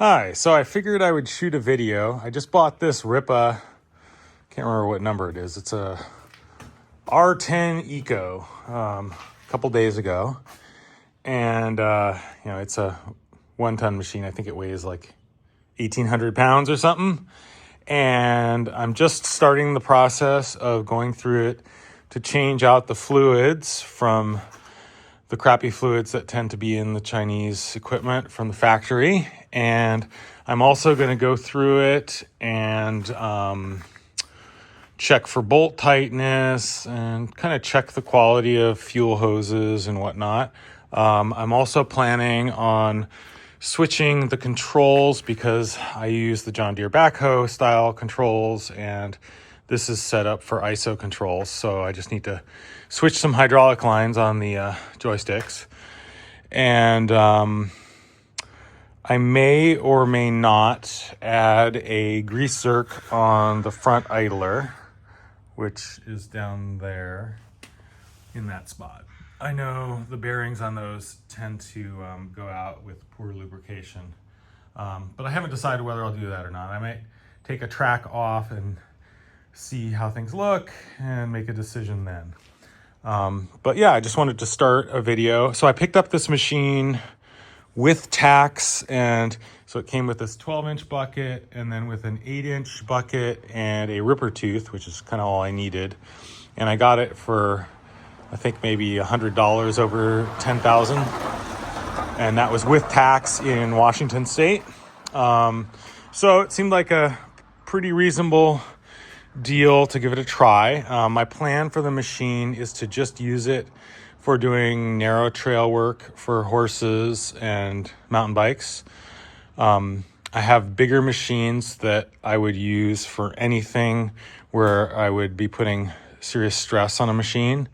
Hi, so I figured I would shoot a video. I just bought this Rippa, can't remember what number it is. It's a R10 Eco a couple days ago. And, it's a 1-ton machine. I think it weighs like 1,800 pounds or something. And I'm just starting the process of going through it to change out the fluids from the crappy fluids that tend to be in the Chinese equipment from the factory. And I'm also going to go through it and check for bolt tightness and kind of check the quality of fuel hoses and whatnot. I'm also planning on switching the controls because I use the John Deere backhoe style controls, and this is set up for ISO controls. So I just need to switch some hydraulic lines on the joysticks. And I may or may not add a grease zerk on the front idler, which is down there in that spot. I know the bearings on those tend to go out with poor lubrication, but I haven't decided whether I'll do that or not. I might take a track off and see how things look and make a decision then. But yeah, I just wanted to start a video. So I picked up this machine with tacks, and so it came with this 12-inch bucket and then with an 8-inch bucket and a ripper tooth, which is kind of all I needed. And I got it for, I think maybe $100 over 10,000. And that was with tax in Washington State. So it seemed like a pretty reasonable deal to give it a try. My plan for the machine is to just use it for doing narrow trail work for horses and mountain bikes. I have bigger machines that I would use for anything where I would be putting serious stress on a machine.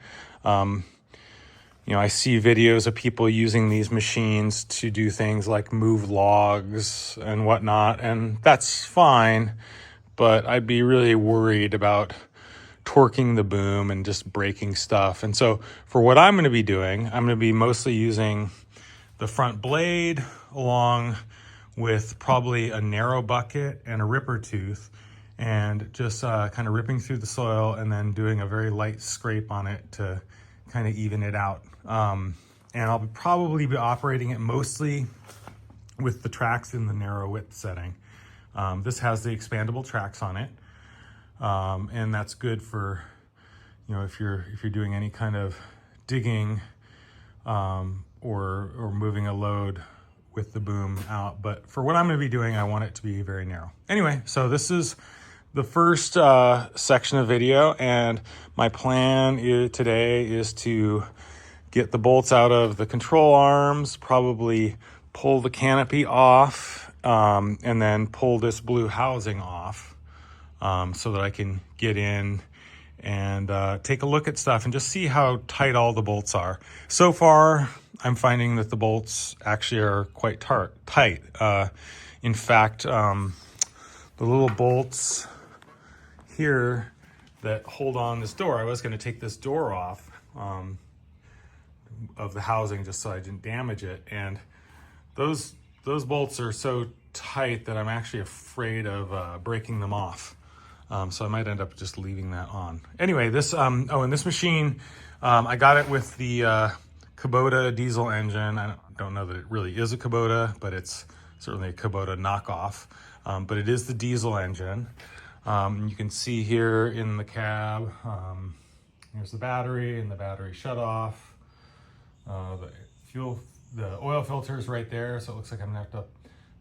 I see videos of people using these machines to do things like move logs and whatnot, and that's fine, but I'd be really worried about torquing the boom and just breaking stuff. And so for what I'm going to be doing, I'm going to be mostly using the front blade along with probably a narrow bucket and a ripper tooth, and just kind of ripping through the soil and then doing a very light scrape on it to kind of even it out. And I'll probably be operating it mostly with the tracks in the narrow width setting. This has the expandable tracks on it. And that's good for, if you're doing any kind of digging, or moving a load with the boom out. But for what I'm going to be doing, I want it to be very narrow. Anyway, so this is the first section of video, and my plan today is to get the bolts out of the control arms, probably pull the canopy off, and then pull this blue housing off, so that I can get in and take a look at stuff and just see how tight all the bolts are. So far, I'm finding that the bolts actually are quite tight. In fact, the little bolts here that hold on this door, I was going to take this door off of the housing just so I didn't damage it. And those bolts are so tight that I'm actually afraid of breaking them off. So I might end up just leaving that on. Anyway, this, and this machine, I got it with the Kubota diesel engine. I don't know that it really is a Kubota, but it's certainly a Kubota knockoff. But it is the diesel engine. You can see here in the cab, here's the battery and the battery shut off. The oil filter is right there, so it looks like I'm gonna have to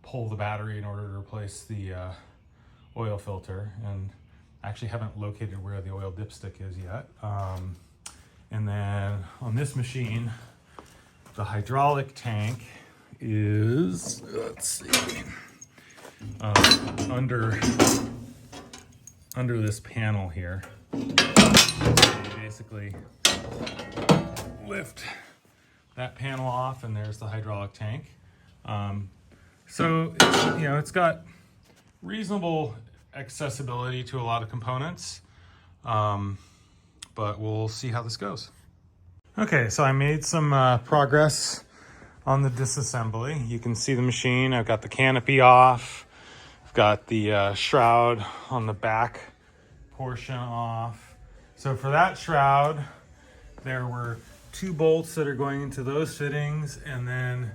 pull the battery in order to replace the oil filter, and I actually haven't located where the oil dipstick is yet. And then on this machine, the hydraulic tank is, let's see, under this panel here. So you basically lift that panel off, and there's the hydraulic tank. So it's got reasonable accessibility to a lot of components, but we'll see how this goes. Okay, so I made some progress on the disassembly. You can see the machine. I've got the canopy off. I've got the shroud on the back portion off. So for that shroud, there were 2 bolts that are going into those fittings, and then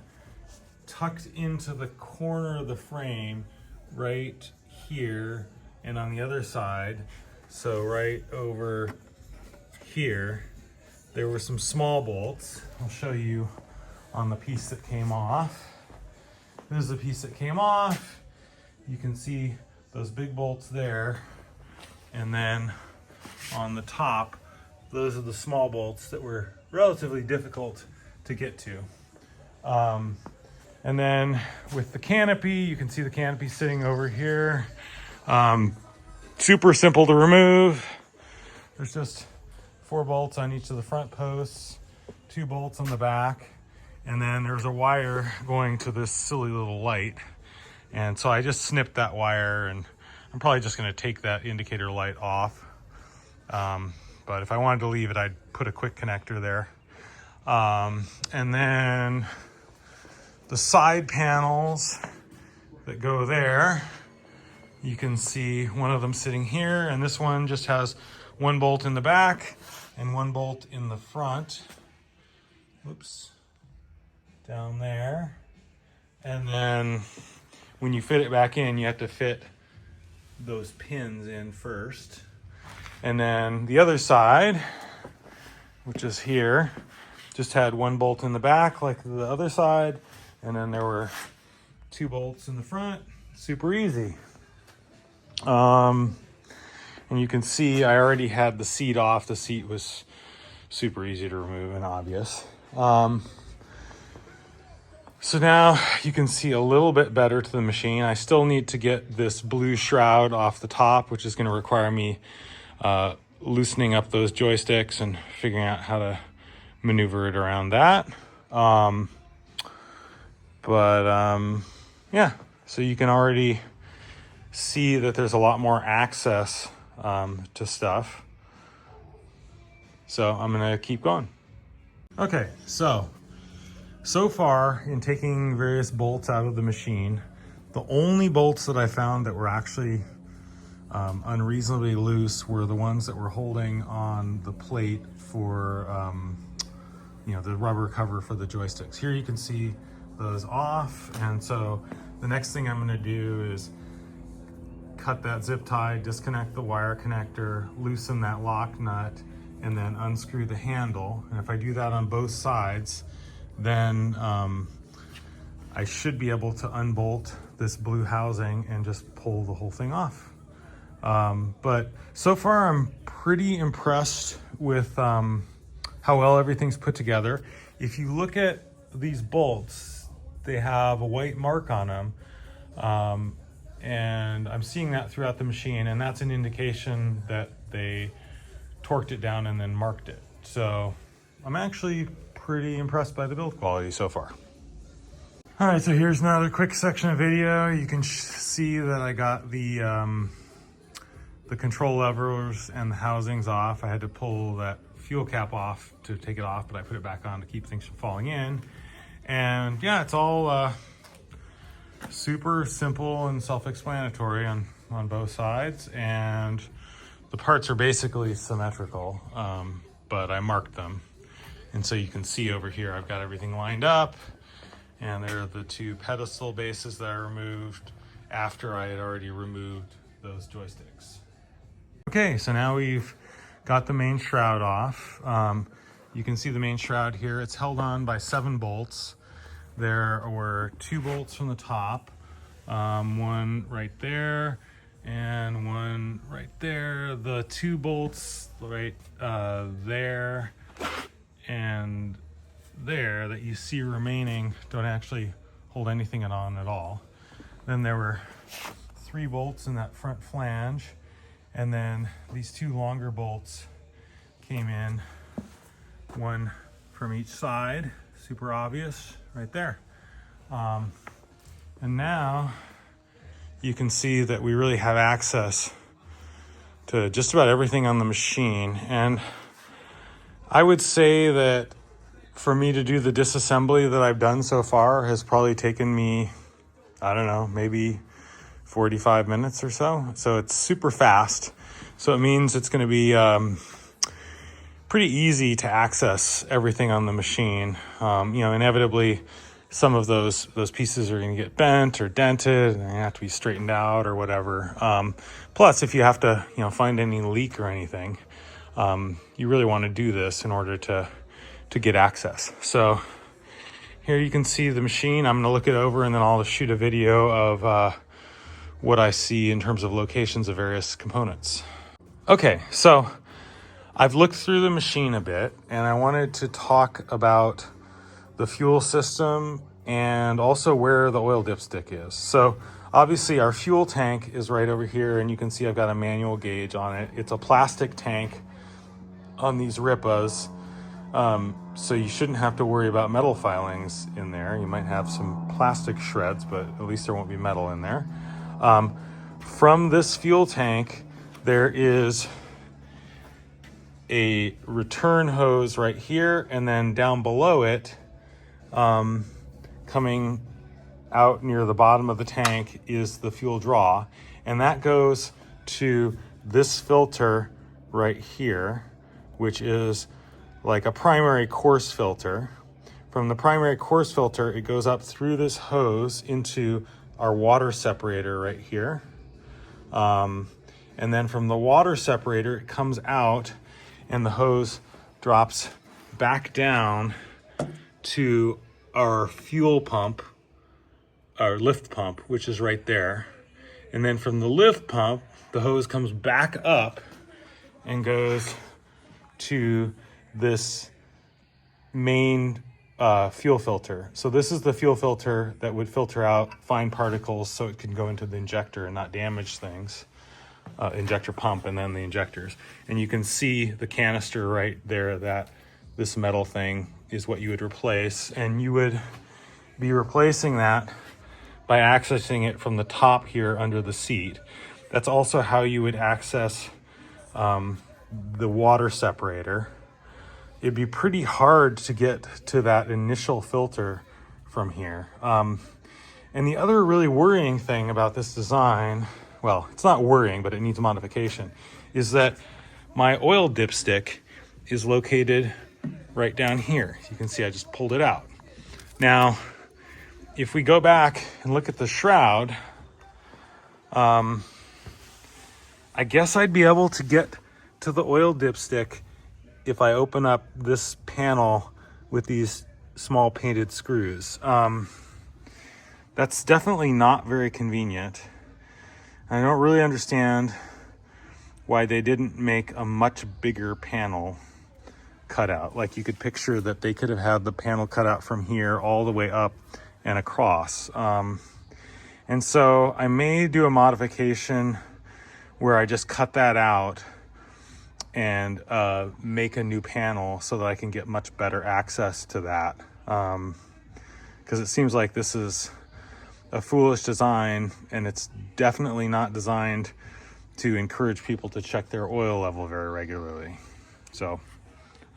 tucked into the corner of the frame right here and on the other side. So right over here, there were some small bolts. I'll show you on the piece that came off. This is the piece that came off. You can see those big bolts there. And then on the top, those are the small bolts that were relatively difficult to get to. And then with the canopy, you can see the canopy sitting over here. Super simple to remove. There's just 4 bolts on each of the front posts, 2 bolts on the back, and then there's a wire going to this silly little light. And so I just snipped that wire, and I'm probably just gonna take that indicator light off. But if I wanted to leave it, I'd put a quick connector there. And then the side panels that go there, you can see one of them sitting here, and this one just has 1 bolt in the back and 1 bolt in the front. Oops, down there. And then when you fit it back in, you have to fit those pins in first. And then the other side, which is here, just had 1 bolt in the back like the other side, and then there were 2 bolts in the front. Super easy. And you can see I already had the seat off. The seat was super easy to remove and obvious. So now you can see a little bit better to the machine. I still need to get this blue shroud off the top, which is going to require me loosening up those joysticks and figuring out how to maneuver it around that. Yeah, so you can already see that there's a lot more access to stuff. So I'm gonna keep going. Okay, so far in taking various bolts out of the machine, the only bolts that I found that were actually unreasonably loose were the ones that were holding on the plate for the rubber cover for the joysticks. Here you can see those off, and so the next thing I'm going to do is cut that zip tie, disconnect the wire connector, loosen that lock nut, and then unscrew the handle. And if I do that on both sides, then I should be able to unbolt this blue housing and just pull the whole thing off. But so far I'm pretty impressed with how well everything's put together. If you look at these bolts, they have a white mark on them. And I'm seeing that throughout the machine, and that's an indication that they torqued it down and then marked it. So I'm actually pretty impressed by the build quality so far. All right, so here's another quick section of video. You can see that I got the control levers and the housings off. I had to pull that fuel cap off to take it off, but I put it back on to keep things from falling in. And yeah, it's all super simple and self-explanatory on both sides, and the parts are basically symmetrical, but I marked them. And so you can see over here I've got everything lined up, and there are the 2 pedestal bases that I removed after I had already removed those joysticks. Okay, so now we've got the main shroud off. You can see the main shroud here. It's held on by 7 bolts. There were 2 bolts from the top, one right there and one right there. The 2 bolts right there and there that you see remaining don't actually hold anything on at all. Then there were 3 bolts in that front flange, and then these 2 longer bolts came in, one from each side, super obvious right there. And now you can see that we really have access to just about everything on the machine. And I would say that for me to do the disassembly that I've done so far has probably taken me, I don't know, maybe 45 minutes or so. So it's super fast. So it means it's going to be pretty easy to access everything on the machine. Inevitably, some of those pieces are going to get bent or dented, and they have to be straightened out or whatever. Plus, if you have to, find any leak or anything, you really want to do this in order to get access. So here you can see the machine. I'm going to look it over, and then I'll shoot a video of what I see in terms of locations of various components. Okay, so I've looked through the machine a bit, and I wanted to talk about the fuel system and also where the oil dipstick is. So obviously our fuel tank is right over here, and you can see I've got a manual gauge on it. It's a plastic tank on these Rippas, so you shouldn't have to worry about metal filings in there. You might have some plastic shreds, but at least there won't be metal in there. From this fuel tank, there is a return hose right here, and then down below it, coming out near the bottom of the tank, is the fuel draw, and that goes to this filter right here, which is like a primary coarse filter. From the primary coarse filter, it goes up through this hose into our water separator right here. And then from the water separator, it comes out, and the hose drops back down to our fuel pump, our lift pump, which is right there. And then from the lift pump, the hose comes back up and goes to this main fuel filter. So this is the fuel filter that would filter out fine particles so it can go into the injector and not damage things. Injector pump, and then the injectors. And you can see the canister right there, that this metal thing is what you would replace. And you would be replacing that by accessing it from the top here under the seat. That's also how you would access the water separator. It'd be pretty hard to get to that initial filter from here. And the other really worrying thing about this design, well, it's not worrying, but it needs modification, is that my oil dipstick is located right down here. You can see I just pulled it out. Now, if we go back and look at the shroud, I guess I'd be able to get to the oil dipstick if I open up this panel with these small painted screws. That's definitely not very convenient. I don't really understand why they didn't make a much bigger panel cutout. Like, you could picture that they could have had the panel cut out from here all the way up and across. And so I may do a modification where I just cut that out and make a new panel so that I can get much better access to that. Because it seems like this is a foolish design, and it's definitely not designed to encourage people to check their oil level very regularly. So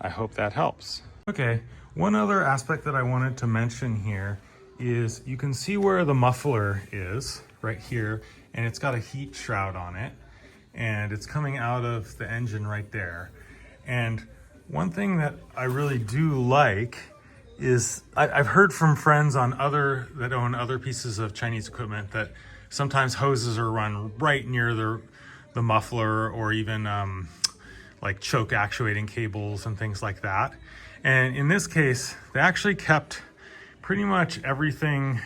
I hope that helps. Okay, one other aspect that I wanted to mention here is you can see where the muffler is right here, and it's got a heat shroud on it, and it's coming out of the engine right there. And one thing that I really do like is I've heard from friends that own other pieces of Chinese equipment that sometimes hoses are run right near the muffler, or even like choke actuating cables and things like that. And in this case, they actually kept pretty much everything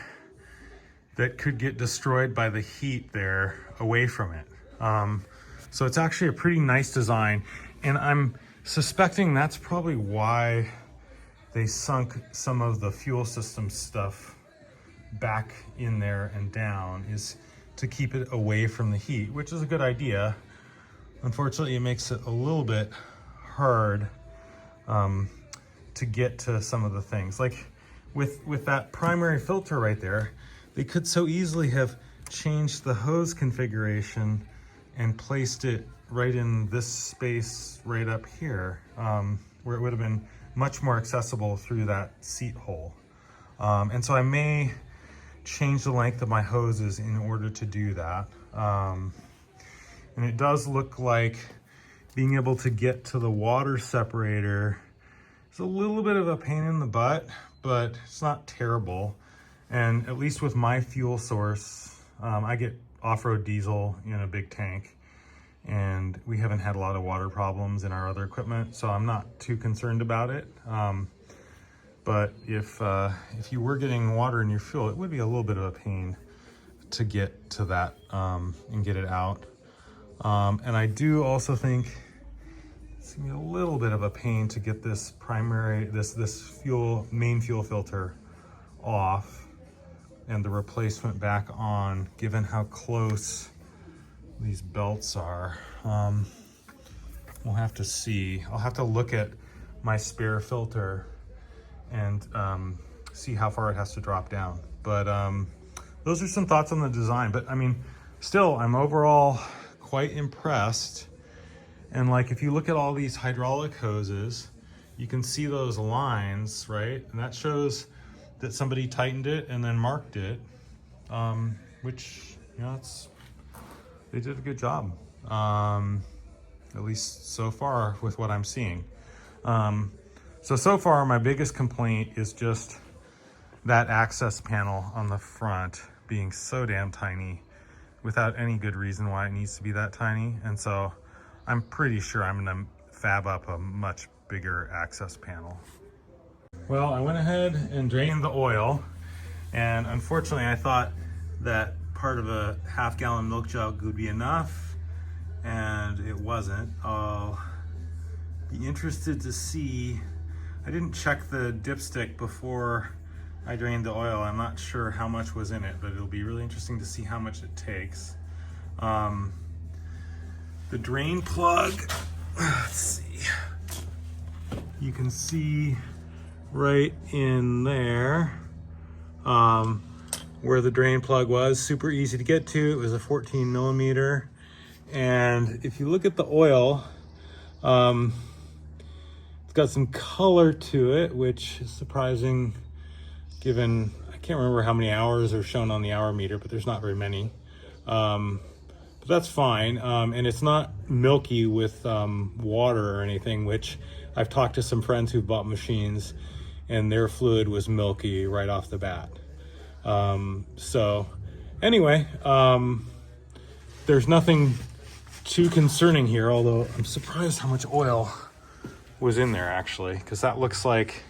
that could get destroyed by the heat there away from it. So it's actually a pretty nice design, and I'm suspecting that's probably why they sunk some of the fuel system stuff back in there and down, is to keep it away from the heat, which is a good idea. Unfortunately, it makes it a little bit hard to get to some of the things. Like with that primary filter right there, they could so easily have changed the hose configuration and placed it right in this space right up here, where it would have been much more accessible through that seat hole. And so I may change the length of my hoses in order to do that. And it does look like being able to get to the water separator is a little bit of a pain in the butt, but it's not terrible. And at least with my fuel source, I get off-road diesel in a big tank, and we haven't had a lot of water problems in our other equipment, so I'm not too concerned about it. But if you were getting water in your fuel, it would be a little bit of a pain to get to that and get it out. And I do also think it's gonna be a little bit of a pain to get this main fuel filter off and the replacement back on, given how close these belts are. We'll have to see. I'll have to look at my spare filter and see how far it has to drop down. But those are some thoughts on the design. But I mean, still, I'm overall quite impressed. And like, if you look at all these hydraulic hoses, you can see those lines, right? And that shows that somebody tightened it and then marked it, which, you know, they did a good job, at least so far with what I'm seeing. So far, my biggest complaint is just that access panel on the front being so damn tiny without any good reason why it needs to be that tiny. And so I'm pretty sure I'm gonna fab up a much bigger access panel. Well, I went ahead and drained the oil, and unfortunately I thought that part of a half-gallon milk jug would be enough, and it wasn't. I'll be interested to see. I didn't check the dipstick before I drained the oil. I'm not sure how much was in it, but it'll be really interesting to see how much it takes. The drain plug, let's see. You can see right in there where the drain plug was. Super easy to get to. It was a 14 millimeter. And if you look at the oil, it's got some color to it, which is surprising given, I can't remember how many hours are shown on the hour meter, but there's not very many. But that's fine. And it's not milky with water or anything, which I've talked to some friends who've bought machines and their fluid was milky right off the bat. So anyway, there's nothing too concerning here, although I'm surprised how much oil was in there actually, because that looks like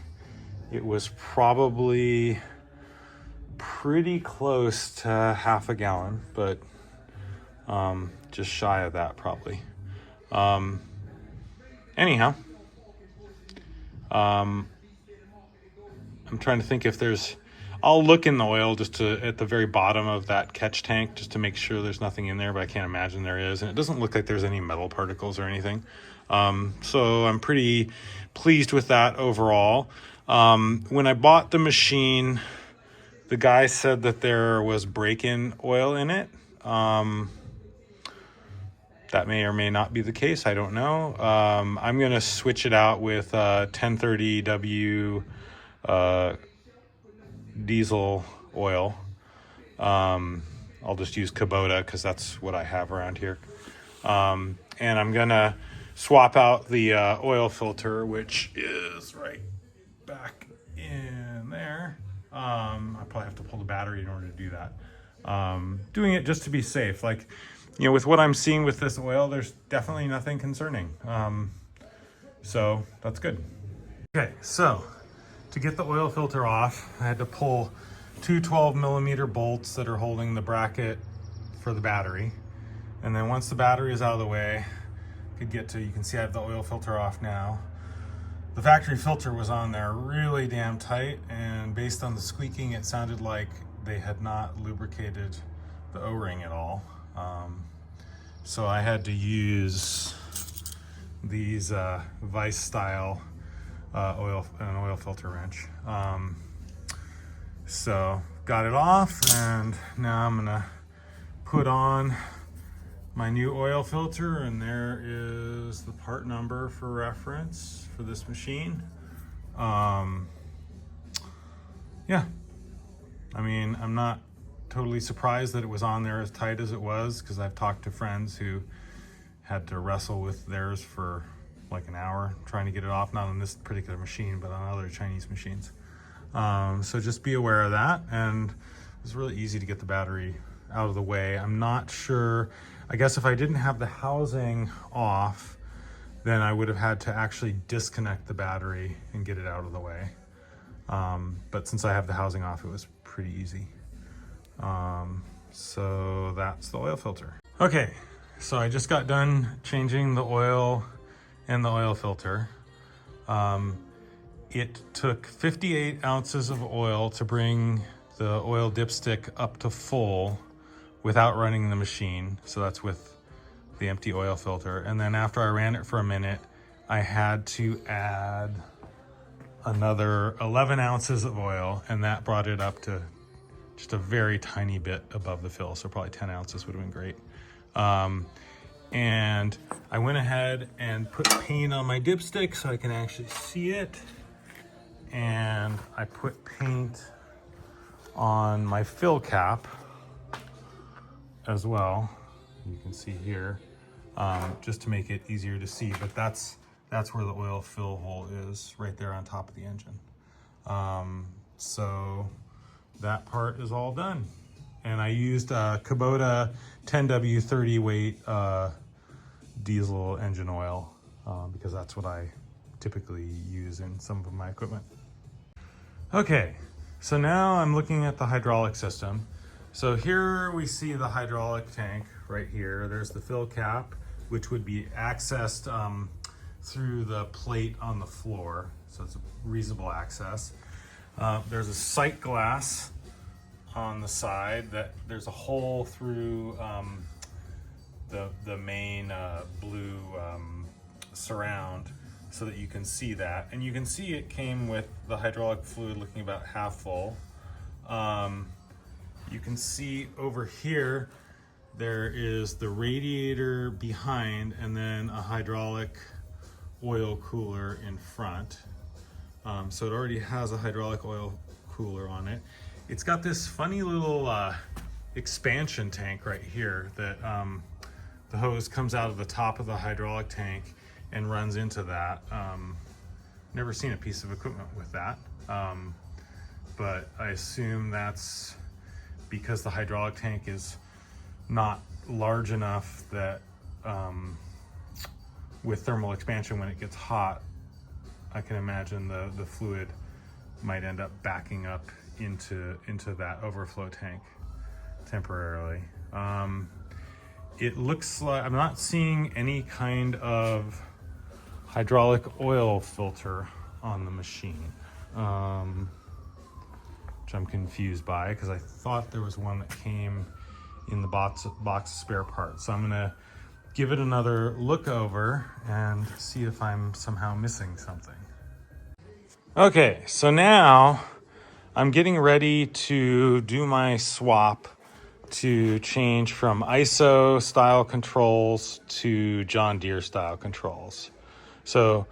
it was probably pretty close to half a gallon, but just shy of that probably. Anyhow, I'm trying to think if there's, I'll look in the oil just at the very bottom of that catch tank just to make sure there's nothing in there, but I can't imagine there is. And it doesn't look like there's any metal particles or anything. So I'm pretty pleased with that overall. When I bought the machine, the guy said that there was break-in oil in it. That may or may not be the case. I don't know. I'm going to switch it out with 1030W diesel oil. I'll just use Kubota because that's what I have around here. And I'm going to swap out the oil filter, which is right back in there. I probably have to pull the battery in order to do that. Doing it just to be safe. Like, you know, with what I'm seeing with this oil, there's definitely nothing concerning. So that's good. Okay, so to get the oil filter off, I had to pull two 12 millimeter bolts that are holding the bracket for the battery. And then once the battery is out of the way, you can see I have the oil filter off now. The factory filter was on there really damn tight, and based on the squeaking, it sounded like they had not lubricated the O-ring at all. So I had to use these Vice style an oil filter wrench. So got it off, and now I'm gonna put on my new oil filter, and there is the part number for reference for this machine. Yeah, I mean, I'm not totally surprised that it was on there as tight as it was, because I've talked to friends who had to wrestle with theirs for like an hour trying to get it off, not on this particular machine, but on other Chinese machines. So just be aware of that. And it's really easy to get the battery out of the way. I'm not sure, I guess if I didn't have the housing off, then I would have had to actually disconnect the battery and get it out of the way. But since I have the housing off, it was pretty easy. So that's the oil filter. Okay, so I just got done changing the oil and the oil filter. It took 58 ounces of oil to bring the oil dipstick up to full without running the machine. So that's with the empty oil filter. And then after I ran it for a minute, I had to add another 11 ounces of oil, and that brought it up to just a very tiny bit above the fill. So probably 10 ounces would have been great. And I went ahead and put paint on my dipstick so I can actually see it. And I put paint on my fill cap as well. You can see here, just to make it easier to see, but that's where the oil fill hole is, right there on top of the engine. So that part is all done. And I used Kubota 10W30 weight diesel engine oil, because that's what I typically use in some of my equipment. Okay, so now I'm looking at the hydraulic system. So here we see the hydraulic tank right here. There's the fill cap, which would be accessed through the plate on the floor. So it's a reasonable access. There's a sight glass on the side that there's a hole through the main blue surround, so that you can see that. And you can see it came with the hydraulic fluid looking about half full. You can see over here, there is the radiator behind, and then a hydraulic oil cooler in front. So it already has a hydraulic oil cooler on it. It's got this funny little expansion tank right here that the hose comes out of the top of the hydraulic tank and runs into that. Never seen a piece of equipment with that, but I assume that's because the hydraulic tank is not large enough that with thermal expansion, when it gets hot, I can imagine the fluid might end up backing up into that overflow tank temporarily. It looks like I'm not seeing any kind of hydraulic oil filter on the machine, which I'm confused by, because I thought there was one that came in the box of spare parts. So I'm gonna give it another look over and see if I'm somehow missing something. Okay, so now I'm getting ready to do my swap to change from ISO style controls to John Deere style controls. So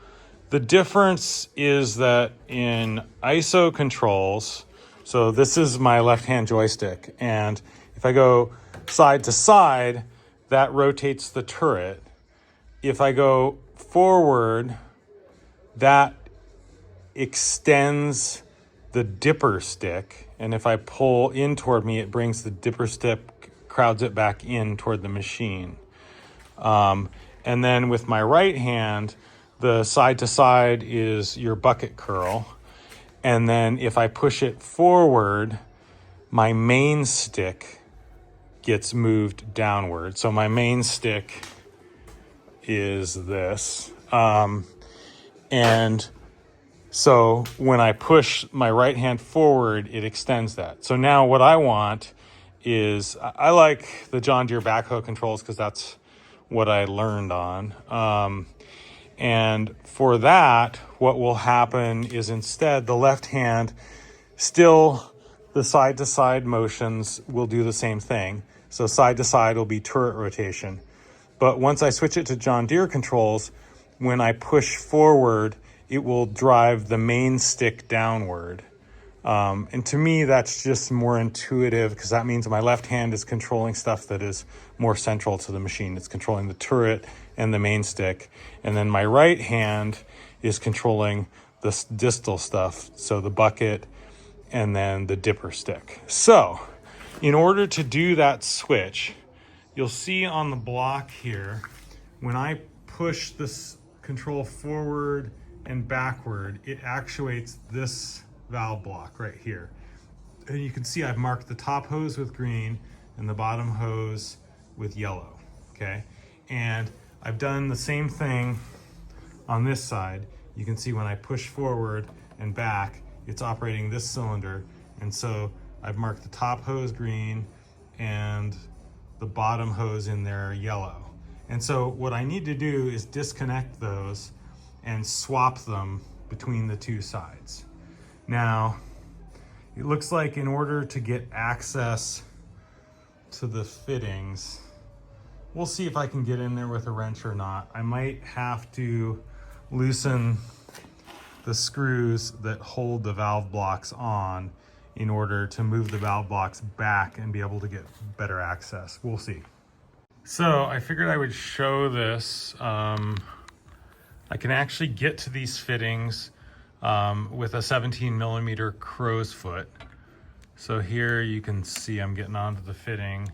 the difference is that in ISO controls, so this is my left-hand joystick, and if I go side to side, that rotates the turret. If I go forward, that extends the dipper stick, and if I pull in toward me, it brings the dipper stick, crowds it back in toward the machine. And then with my right hand, the side to side is your bucket curl. And then if I push it forward, my main stick gets moved downward. So my main stick is this. And so when I push my right hand forward, it extends that. So now what I want is, I like the John Deere backhoe controls because that's what I learned on. And for that, what will happen is instead the left hand, still the side to side motions will do the same thing. So side to side will be turret rotation. But once I switch it to John Deere controls, when I push forward, it will drive the main stick downward. And to me, that's just more intuitive because that means my left hand is controlling stuff that is more central to the machine. It's controlling the turret and the main stick. And then my right hand is controlling the distal stuff. So the bucket and then the dipper stick. So in order to do that switch, you'll see on the block here, when I push this control forward and backward, it actuates this valve block right here. And you can see I've marked the top hose with green and the bottom hose with yellow, okay? And I've done the same thing on this side. You can see when I push forward and back, it's operating this cylinder. And so I've marked the top hose green and the bottom hose in there yellow. And so what I need to do is disconnect those and swap them between the two sides. Now, it looks like in order to get access to the fittings, we'll see if I can get in there with a wrench or not. I might have to loosen the screws that hold the valve blocks on in order to move the valve blocks back and be able to get better access. We'll see. So I figured I would show this. I can actually get to these fittings with a 17 millimeter crow's foot. So here you can see I'm getting onto the fitting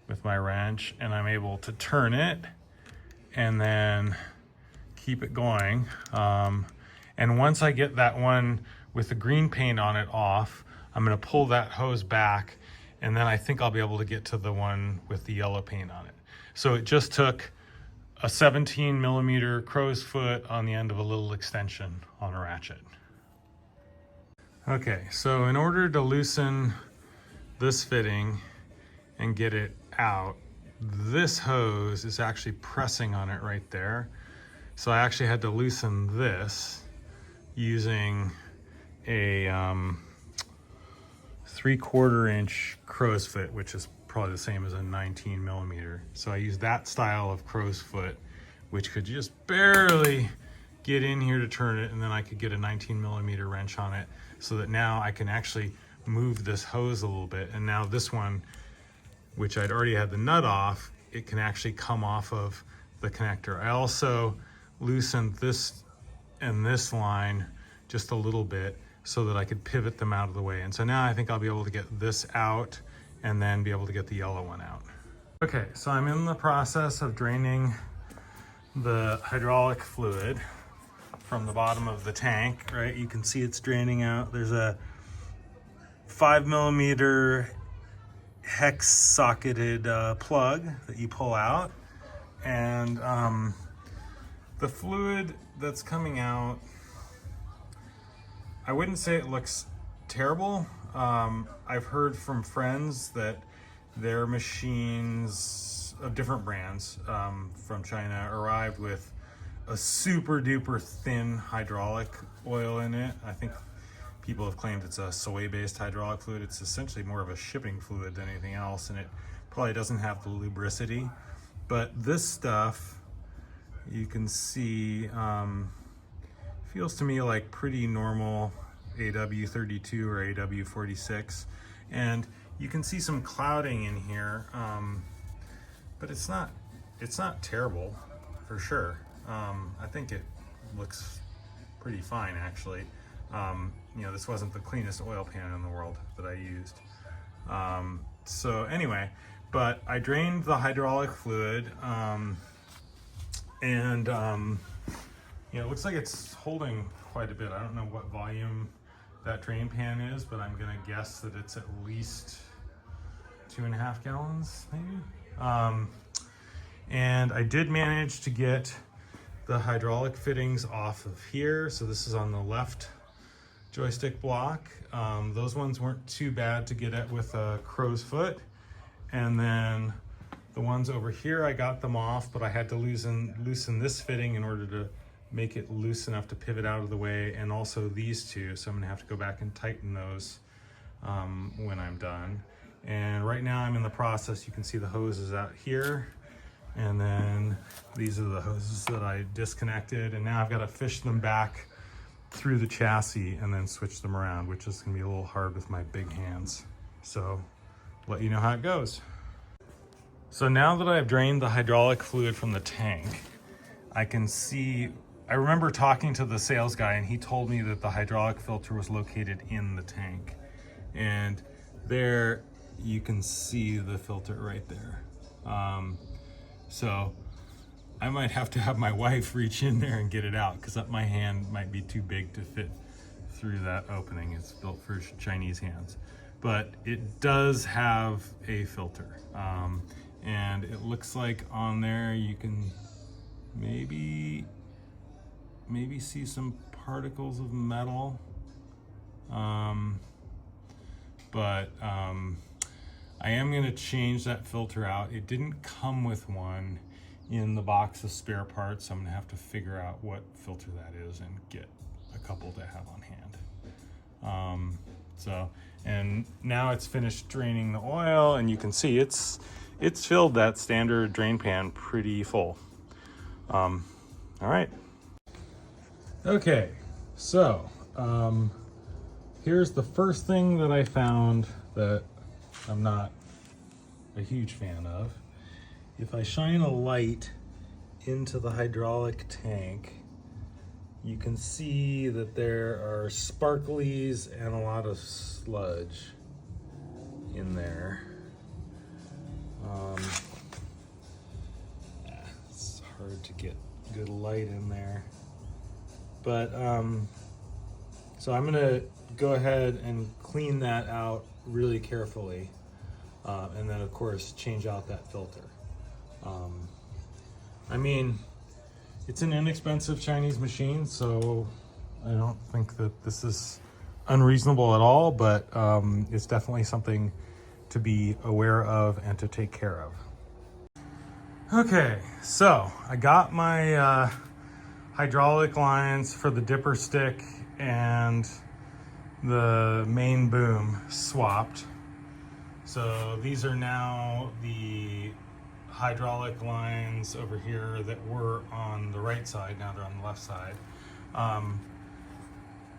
with my wrench and I'm able to turn it and then keep it going. And once I get that one with the green paint on it off, I'm gonna pull that hose back and then I think I'll be able to get to the one with the yellow paint on it. So it just took a 17 millimeter crow's foot on the end of a little extension on a ratchet. Okay, so in order to loosen this fitting and get it out, this hose is actually pressing on it right there. So I actually had to loosen this using a 3/4 inch crow's foot, which is probably the same as a 19 millimeter. So I used that style of crow's foot, which could just barely get in here to turn it, and then I could get a 19 millimeter wrench on it so that now I can actually move this hose a little bit. And now this one, which I'd already had the nut off, it can actually come off of the connector. I also loosened this and this line just a little bit so that I could pivot them out of the way. And so now I think I'll be able to get this out and then be able to get the yellow one out. Okay, so I'm in the process of draining the hydraulic fluid from the bottom of the tank, right? You can see it's draining out. There's a 5 millimeter hex socketed plug that you pull out. And the fluid that's coming out, I wouldn't say it looks terrible. I've heard from friends that their machines of different brands from China arrived with a super duper thin hydraulic oil in it. I think people have claimed it's a soy-based hydraulic fluid. It's essentially more of a shipping fluid than anything else, and it probably doesn't have the lubricity. But this stuff, you can see, feels to me like pretty normal AW32 or AW46. And you can see some clouding in here, but it's not terrible for sure. I think it looks pretty fine actually. You know, this wasn't the cleanest oil pan in the world that I used. So anyway, but I drained the hydraulic fluid, and you know, it looks like it's holding quite a bit. I don't know what volume that drain pan is, but I'm gonna guess that it's at least 2.5 gallons maybe. And I did manage to get the hydraulic fittings off of here. So this is on the left joystick block. Those ones weren't too bad to get at with a crow's foot. And then the ones over here, I got them off, but I had to loosen this fitting in order to make it loose enough to pivot out of the way, and also these two. So I'm gonna have to go back and tighten those when I'm done. And right now I'm in the process, you can see the hoses out here. And then these are the hoses that I disconnected, and now I've got to fish them back through the chassis and then switch them around, which is gonna be a little hard with my big hands. So let you know how it goes. So now that I've drained the hydraulic fluid from the tank, I can see, I remember talking to the sales guy and he told me that the hydraulic filter was located in the tank. And there you can see the filter right there. So I might have to have my wife reach in there and get it out because my hand might be too big to fit through that opening. It's built for Chinese hands. But it does have a filter. And it looks like on there you can maybe see some particles of metal. But I am gonna change that filter out. It didn't come with one in the box of spare parts, so I'm gonna have to figure out what filter that is and get a couple to have on hand. And now it's finished draining the oil, and you can see it's filled that standard drain pan pretty full. All right. Okay, so here's the first thing that I found that I'm not a huge fan of. If I shine a light into the hydraulic tank, you can see that there are sparklies and a lot of sludge in there. It's hard to get good light in there. But so I'm gonna go ahead and clean that out really carefully. And then of course change out that filter. I mean, it's an inexpensive Chinese machine, so I don't think that this is unreasonable at all, but it's definitely something to be aware of and to take care of. Okay, so I got my hydraulic lines for the dipper stick and the main boom swapped. So these are now the hydraulic lines over here that were on the right side. Now they're on the left side.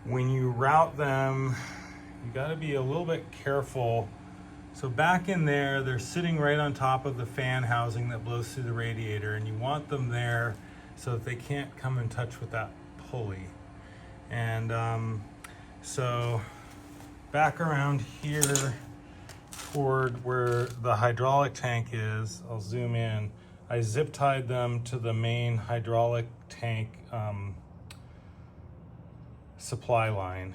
When you route them, you got to be a little bit careful. So back in there, they're sitting right on top of the fan housing that blows through the radiator, and you want them there so that they can't come in touch with that pulley. And so back around here toward where the hydraulic tank is, I'll zoom in. I zip tied them to the main hydraulic tank supply line.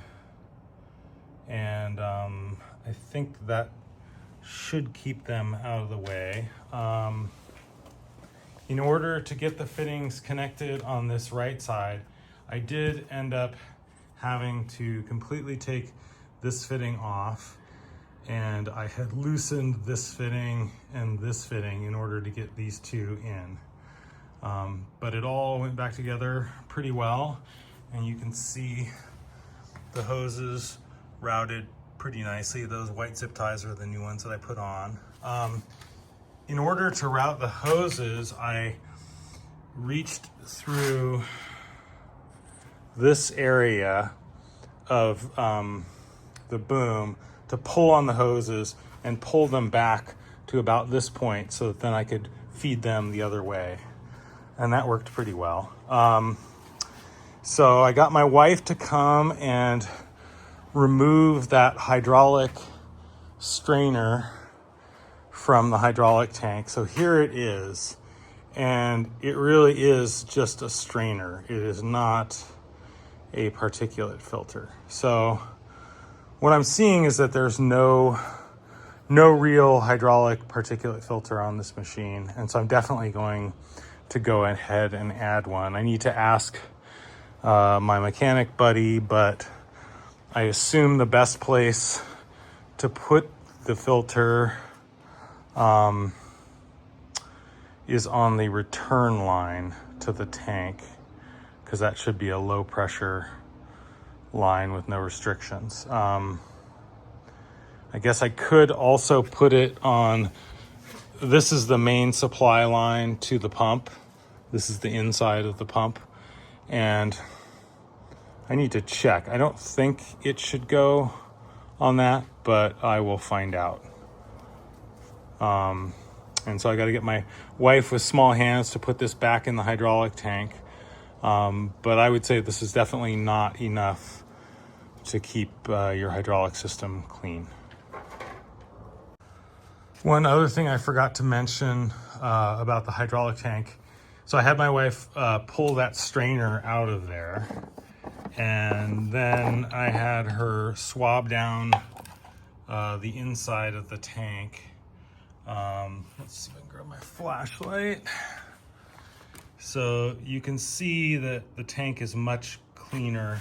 And I think that should keep them out of the way. In order to get the fittings connected on this right side, I did end up having to completely take this fitting off, and I had loosened this fitting and this fitting in order to get these two in. But it all went back together pretty well, and you can see the hoses routed pretty nicely. Those white zip ties are the new ones that I put on. In order to route the hoses, I reached through this area of the boom to pull on the hoses and pull them back to about this point so that then I could feed them the other way. And that worked pretty well. So I got my wife to come and remove that hydraulic strainer from the hydraulic tank. So here it is, and it really is just a strainer. It is not a particulate filter. So what I'm seeing is that there's no real hydraulic particulate filter on this machine, and so I'm definitely going to go ahead and add one. I need to ask my mechanic buddy, but I assume the best place to put the filter is on the return line to the tank, because that should be a low pressure line with no restrictions. I guess I could also put it on, this is the main supply line to the pump. This is the inside of the pump. And I need to check. I don't think it should go on that, but I will find out. And so I got to get my wife with small hands to put this back in the hydraulic tank. But I would say this is definitely not enough to keep your hydraulic system clean. One other thing I forgot to mention about the hydraulic tank. So I had my wife pull that strainer out of there, and then I had her swab down the inside of the tank. Let's see if I can grab my flashlight. So you can see that the tank is much cleaner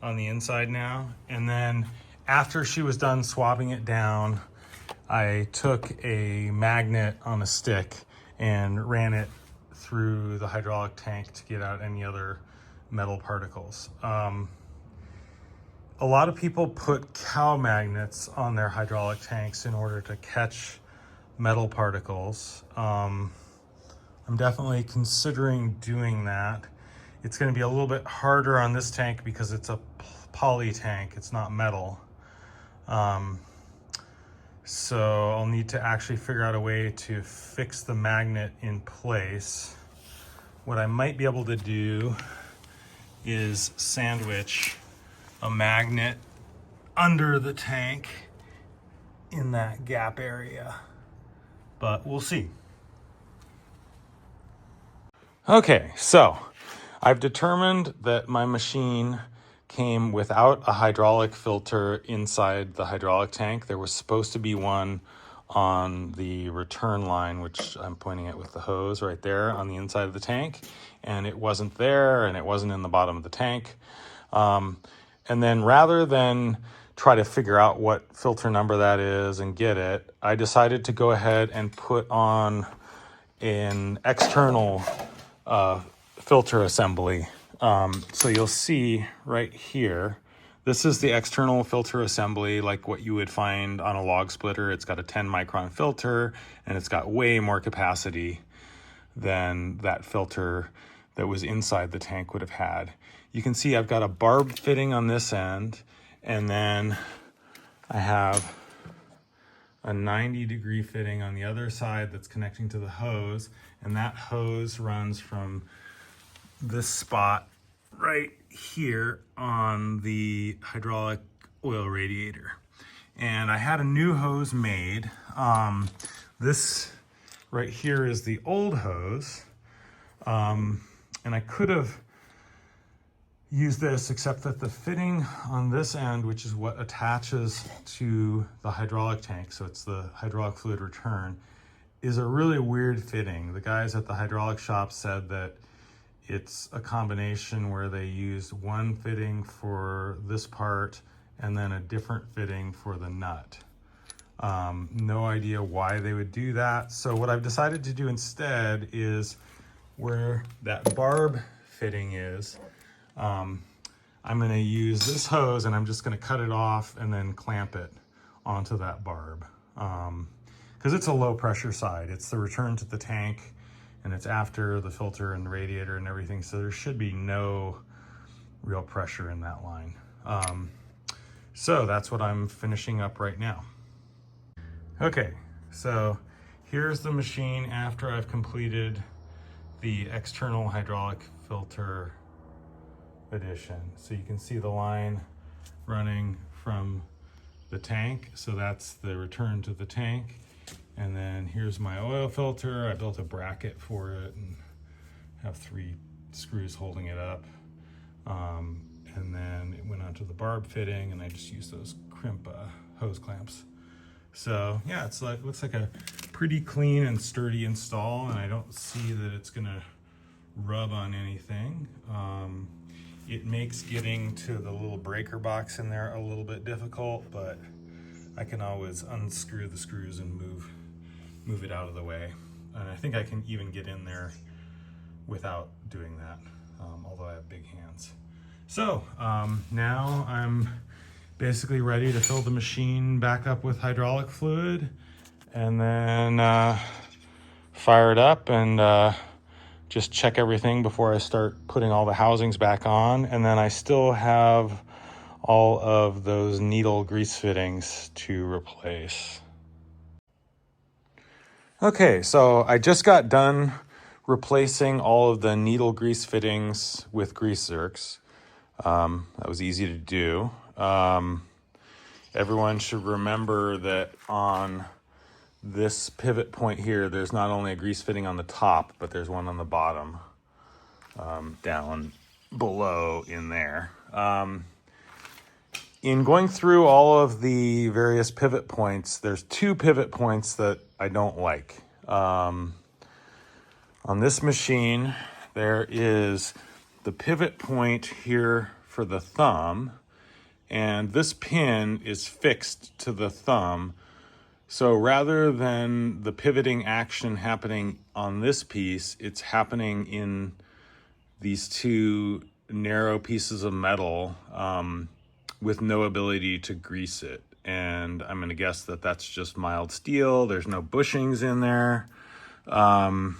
on the inside now. And then after she was done swabbing it down, I took a magnet on a stick and ran it through the hydraulic tank to get out any other metal particles. A lot of people put cow magnets on their hydraulic tanks in order to catch metal particles. I'm definitely considering doing that. It's going to be a little bit harder on this tank because it's a poly tank, it's not metal. So I'll need to actually figure out a way to fix the magnet in place. What I might be able to do is sandwich a magnet under the tank in that gap area, but we'll see. Okay, so I've determined that my machine came without a hydraulic filter inside the hydraulic tank. There was supposed to be one on the return line, which I'm pointing at with the hose right there on the inside of the tank, and it wasn't there, and it wasn't in the bottom of the tank. And then rather than try to figure out what filter number that is and get it, I decided to go ahead and put on an external filter assembly. So you'll see right here, this is the external filter assembly, like what you would find on a log splitter. It's got a 10 micron filter, and it's got way more capacity than that filter that was inside the tank would have had. You can see I've got a barb fitting on this end, and then I have a 90-degree fitting on the other side that's connecting to the hose, and that hose runs from this spot right here on the hydraulic oil radiator. And I had a new hose made. This right here is the old hose. And I could have used this, except that the fitting on this end, which is what attaches to the hydraulic tank, so it's the hydraulic fluid return, is a really weird fitting. The guys at the hydraulic shop said that it's a combination where they used one fitting for this part and then a different fitting for the nut. No idea why they would do that. So what I've decided to do instead is where that barb fitting is, I'm going to use this hose and I'm just going to cut it off and then clamp it onto that barb. Because it's a low pressure side. It's the return to the tank, and it's after the filter and the radiator and everything, so there should be no real pressure in that line. So that's what I'm finishing up right now. Okay, so here's the machine after I've completed the external hydraulic filter addition. So you can see the line running from the tank, so that's the return to the tank. And then here's my oil filter. I built a bracket for it and have 3 screws holding it up. And then it went onto the barb fitting, and I just used those crimp hose clamps. So yeah, it's like, looks like a pretty clean and sturdy install, and I don't see that it's gonna rub on anything. It makes getting to the little breaker box in there a little bit difficult, but I can always unscrew the screws and move it out of the way. And I think I can even get in there without doing that, although I have big hands. So now I'm basically ready to fill the machine back up with hydraulic fluid and then fire it up and just check everything before I start putting all the housings back on. And then I still have all of those needle grease fittings to replace. Okay, so I just got done replacing all of the needle grease fittings with grease zerks. That was easy to do. Everyone should remember that on this pivot point here, there's not only a grease fitting on the top, but there's one on the bottom, down below in there. In going through all of the various pivot points, there's two pivot points that I don't like. On this machine, there is the pivot point here for the thumb, and this pin is fixed to the thumb. So rather than the pivoting action happening on this piece, it's happening in these two narrow pieces of metal with no ability to grease it. And I'm gonna guess that that's just mild steel. There's no bushings in there. I'm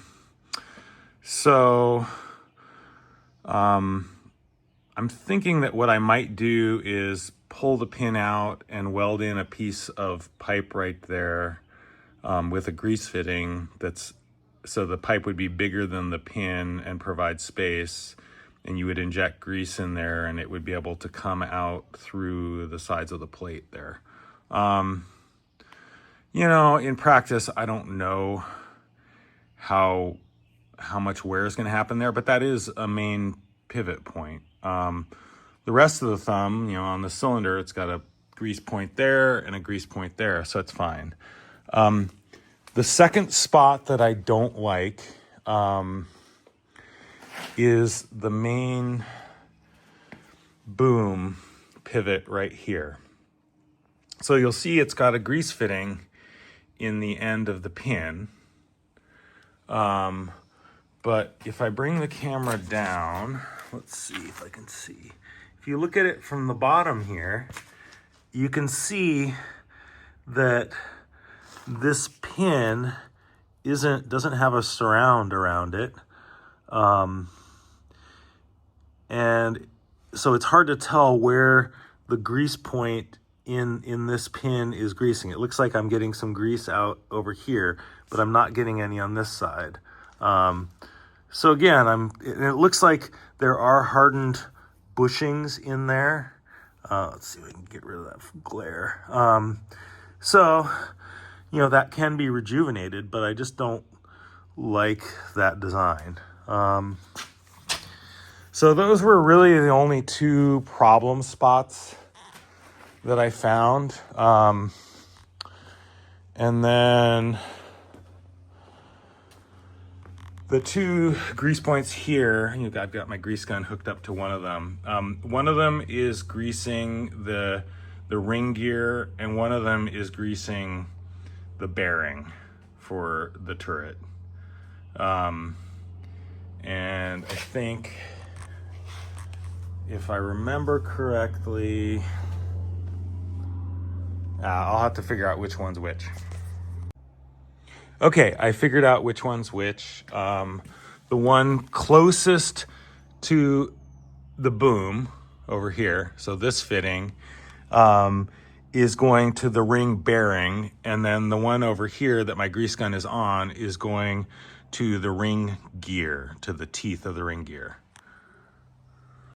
thinking that what I might do is pull the pin out and weld in a piece of pipe right there with a grease fitting so the pipe would be bigger than the pin and provide space, and you would inject grease in there and it would be able to come out through the sides of the plate there. In practice, I don't know how much wear is going to happen there, but that is a main pivot point. The rest of the thumb, on the cylinder, it's got a grease point there and a grease point there, so it's fine. The second spot that I don't like is the main boom pivot right here. So you'll see it's got a grease fitting in the end of the pin. But if I bring the camera down, let's see if I can see. If you look at it from the bottom here, you can see that this pin doesn't have a surround around it. And so it's hard to tell where the grease point in this pin is greasing. It looks like I'm getting some grease out over here, but I'm not getting any on this side. So again, it looks like there are hardened bushings in there. Let's see if I can get rid of that glare. So, that can be rejuvenated, but I just don't like that design. So those were really the only two problem spots that I found. And then the two grease points here, I've got my grease gun hooked up to one of them. One of them is greasing the ring gear, and one of them is greasing the bearing for the turret. And I think, if I remember correctly, I'll have to figure out which one's which. Okay, I figured out which one's which. The one closest to the boom over here, so this fitting, is going to the ring bearing, and then the one over here that my grease gun is on is going to the ring gear, to the teeth of the ring gear.